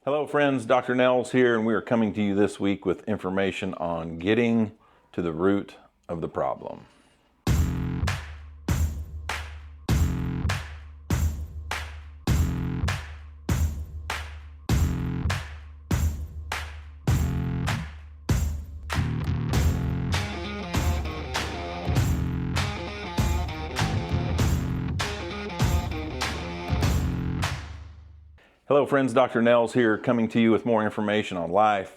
Hello friends, Dr. Nels here, and we are coming to you this week with information on getting to the root of the problem. Hello friends, Dr. Nels here, coming to you with more information on life,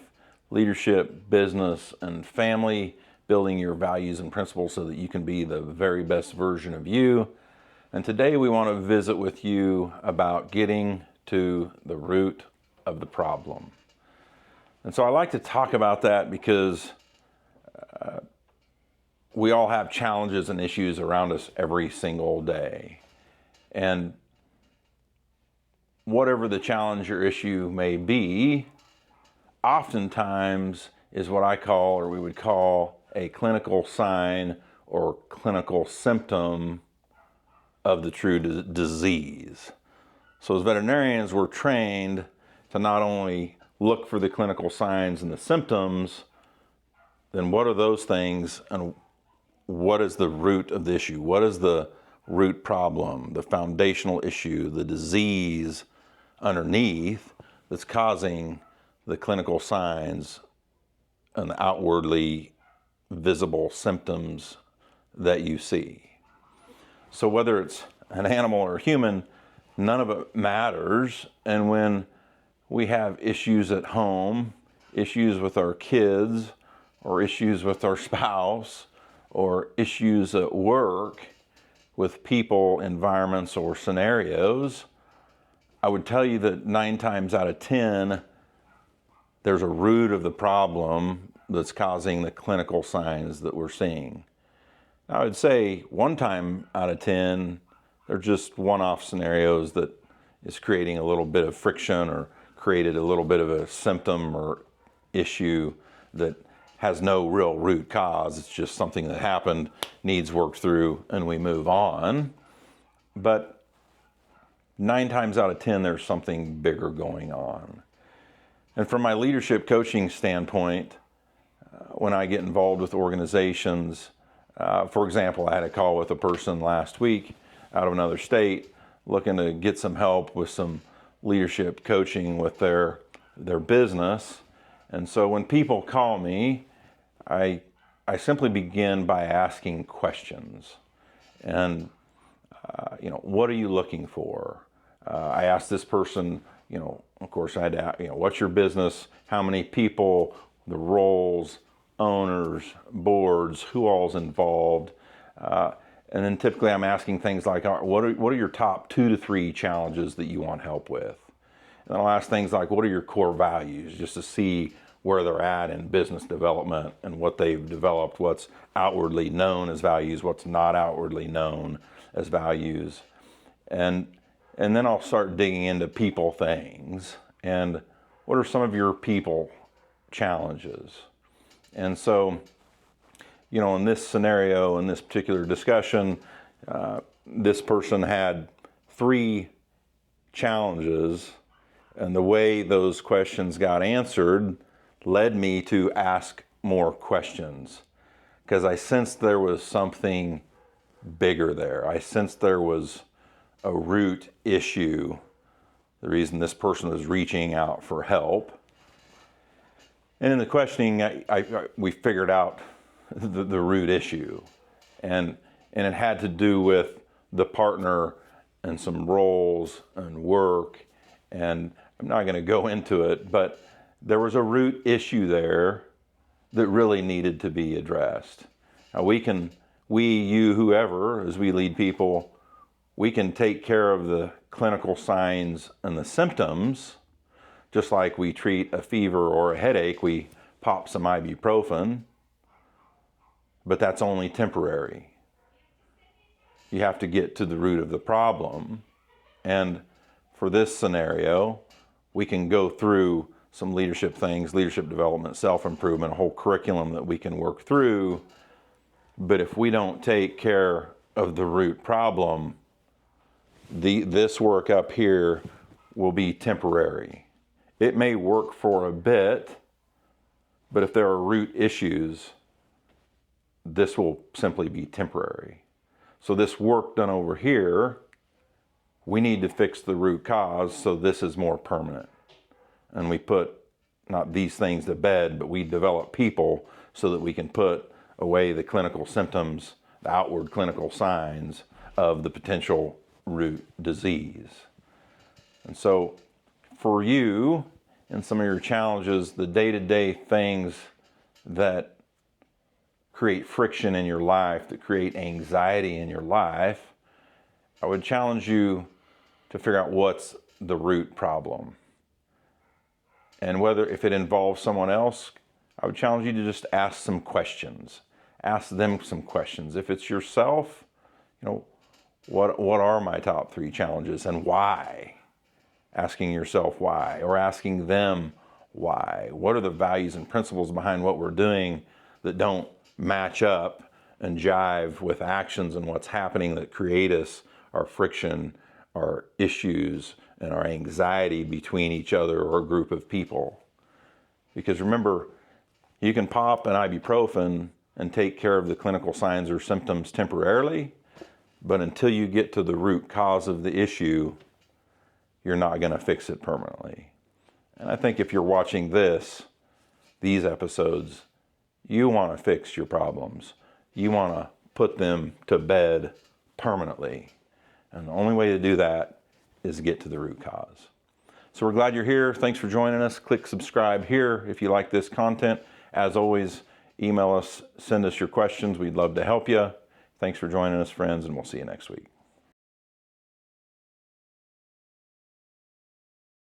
leadership, business, and family, building your values and principles so that you can be the very best version of you. And today we want to visit with you about getting to the root of the problem. And so I like to talk about that because we all have challenges and issues around us every single day. And whatever the challenge or issue may be, oftentimes is what I call, or we would call, a clinical sign or clinical symptom of the true disease. So as veterinarians, we're trained to not only look for the clinical signs and the symptoms, then what are those things and what is the root of the issue? What is the root problem, the foundational issue, the disease underneath that's causing the clinical signs and the outwardly visible symptoms that you see. So whether it's an animal or a human, none of it matters. And when we have issues at home, issues with our kids, or issues with our spouse, or issues at work with people, environments, or scenarios, I would tell you that 9 times out of 10, there's a root of the problem that's causing the clinical signs that we're seeing. I would say 1 time out of 10, they're just one-off scenarios that is creating a little bit of friction or created a little bit of a symptom or issue that has no real root cause. It's just something that happened, needs work through, and we move on. But 9 times out of 10, there's something bigger going on. And from my leadership coaching standpoint, when I get involved with organizations, for example, I had a call with a person last week out of another state looking to get some help with some leadership coaching with their business. And so when people call me, I simply begin by asking questions. And, what are you looking for? I asked this person, of course I had to ask, what's your business? How many people, the roles, owners, boards, who all's involved? And then typically I'm asking things like, what are your top 2 to 3 challenges that you want help with? And then I'll ask things like, what are your core values? Just to see where they're at in business development and what they've developed, what's outwardly known as values, what's not outwardly known as values. And then I'll start digging into people things and what are some of your people challenges? And so, in this scenario, in this particular discussion, this person had 3 challenges, and the way those questions got answered led me to ask more questions because I sensed there was something bigger there. I sensed there was a root issue, the reason this person was reaching out for help. And in the questioning, we figured out the root issue. And it had to do with the partner and some roles and work. And I'm not going to go into it, but there was a root issue there that really needed to be addressed. Now you, whoever, as we lead people, we can take care of the clinical signs and the symptoms, just like we treat a fever or a headache, we pop some ibuprofen, but that's only temporary. You have to get to the root of the problem. And for this scenario, we can go through some leadership things, leadership development, self-improvement, a whole curriculum that we can work through. But if we don't take care of the root problem, this work up here will be temporary. it may work for a bit, but if there are root issues, this will simply be temporary. So this work done over here, we need to fix the root cause so this is more permanent. And we put not these things to bed, but we develop people so that we can put away the clinical symptoms, the outward clinical signs of the potential root disease. And so for you, in some of your challenges, the day-to-day things that create friction in your life, that create anxiety in your life, I would challenge you to figure out what's the root problem. And whether, if it involves someone else, I would challenge you to just ask some questions. Ask them some questions. If it's yourself, what are my top 3 challenges and why? Asking yourself why, or asking them why. What are the values and principles behind what we're doing that don't match up and jive with actions and what's happening that create us, our friction, our issues, and our anxiety between each other or a group of people? Because remember, you can pop an ibuprofen and take care of the clinical signs or symptoms temporarily, but until you get to the root cause of the issue, you're not going to fix it permanently. And I think if you're watching these episodes, you want to fix your problems. You want to put them to bed permanently. And the only way to do that is to get to the root cause. So we're glad you're here. Thanks for joining us. Click subscribe here if you like this content. As always, email us, send us your questions. We'd love to help you. Thanks for joining us, friends, and we'll see you next week.